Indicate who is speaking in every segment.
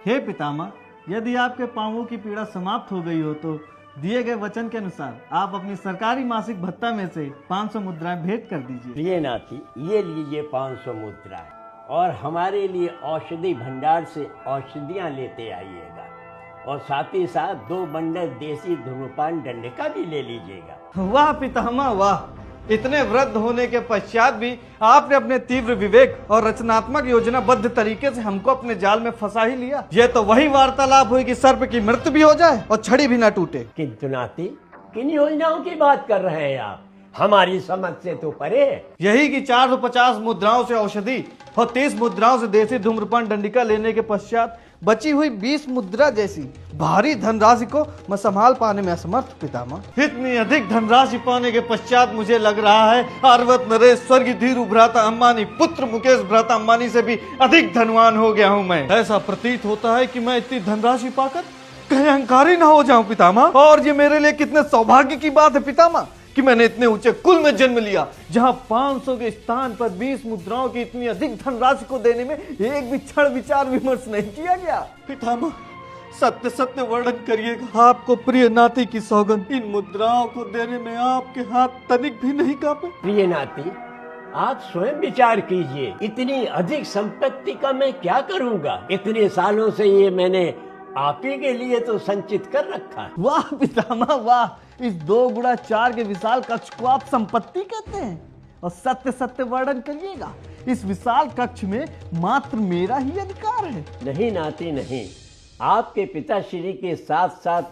Speaker 1: हे पितामह, यदि आपके पांवों की पीड़ा समाप्त हो गई हो तो दिए गए वचन के अनुसार आप अपनी सरकारी मासिक भत्ता में से 500 मुद्राएं भेंट कर दीजिए।
Speaker 2: प्रिय नाती, ये लीजिए 500 मुद्राएं और हमारे लिए औषधि भंडार से औषधियां लेते आइएगा और साथ ही साथ 2 बंडल देसी धूम्रपान डंडे भी ले लीजिएगा।
Speaker 1: वाह पितामह वाह, इतने वृद्ध होने के पश्चात भी आपने अपने तीव्र विवेक और रचनात्मक योजनाबद्ध तरीके से हमको अपने जाल में फंसा ही लिया। ये तो वही वार्तालाप हुई कि सर्प की मृत्यु भी हो जाए और छड़ी भी ना टूटे।
Speaker 2: किंतु नाती, किन योजनाओं की बात कर रहे हैं आप? हमारी समझ से तो परे है।
Speaker 1: यही कि 450 मुद्राओं से औषधि और 30 मुद्राओं से देसी धूम्रपान डंडिका लेने के पश्चात बची हुई 20 मुद्रा जैसी भारी धनराशि को मैं संभाल पाने में असमर्थ पितामह। इतनी अधिक धनराशि पाने के पश्चात मुझे लग रहा है आर्वत नरेश स्वर्गीय धीरू भ्राता अंबानी पुत्र मुकेश भ्राता अंबानी से भी अधिक धनवान हो गया हूँ मैं। ऐसा प्रतीत होता है कि मैं इतनी धनराशि पाकर कहीं अहंकारी न हो जाऊं पितामह। और ये मेरे लिए कितने सौभाग्य की बात है पितामह कि मैंने इतने ऊंचे कुल में जन्म लिया जहां 500 के स्थान पर 20 मुद्राओं की इतनी अधिक धनराशि को देने में एक भी क्षण विचार विमर्श नहीं किया गया। पितामह, सत्य सत्य वर्णन करिएगा। आपको प्रिय नाती की सौगंध, इन मुद्राओं को देने में आपके हाथ तनिक भी नहीं कांपे।
Speaker 2: प्रिय नाती, आप स्वयं विचार कीजिए, इतनी अधिक संपत्ति का मैं क्या करूंगा? इतने सालों से ये मैंने आप ही के लिए तो संचित कर रखा है।
Speaker 1: वाह पितामह वाह, इस 2 गुणा 4 के विशाल कक्ष को आप संपत्ति कहते हैं? और सत्य सत्य वर्णन करिएगा, इस विशाल कक्ष में मात्र मेरा ही अधिकार है।
Speaker 2: नहीं नाती नहीं, आपके पिताश्री के साथ साथ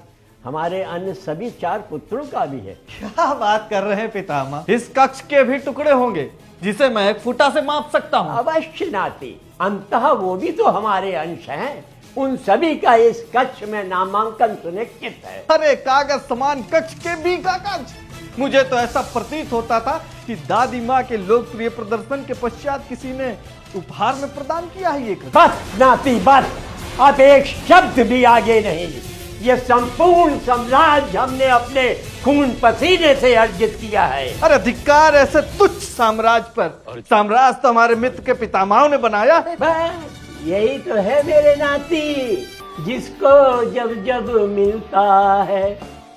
Speaker 2: हमारे अन्य सभी 4 पुत्रों का भी है।
Speaker 1: क्या बात कर रहे हैं पितामह? इस कक्ष के भी टुकड़े होंगे जिसे मैं 1 फुटा से माप सकता हूँ।
Speaker 2: अवश्य नाती, अंततः वो भी तो हमारे अंश हैं। उन सभी का इस कक्ष में नामांकन सुनिश्चित है।
Speaker 1: अरे कागज समान कक्ष के भी कागज। मुझे तो ऐसा प्रतीत होता था कि दादी माँ के लोकप्रिय प्रदर्शन के पश्चात किसी ने उपहार में प्रदान किया है ये कक्ष।
Speaker 2: बस नाती बस, अब एक शब्द भी आगे नहीं। ये संपूर्ण साम्राज्य हमने अपने खून पसीने से अर्जित किया है।
Speaker 1: अरे धिक्कार ऐसे तुच्छ साम्राज्य पर। साम्राज्य तो हमारे मित्र के पितामहों ने बनाया है।
Speaker 2: बस यही तो है मेरे नाती, जिसको जब जब मिलता है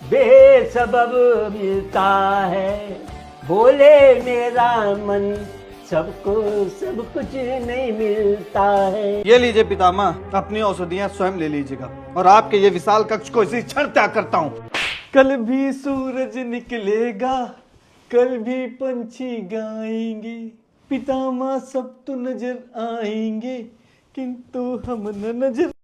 Speaker 2: बेसबब मिलता है। बोले मेरा मन, सबको सब कुछ नहीं मिलता है।
Speaker 1: ये लीजिए पितामह, अपनी औषधियां स्वयं ले लीजिएगा और आपके ये विशाल कक्ष को इसी क्षण त्याग करता हूँ। कल भी सूरज निकलेगा, कल भी पंछी गाएंगे, पितामह सब तो नजर आएंगे किंतु हम न नजर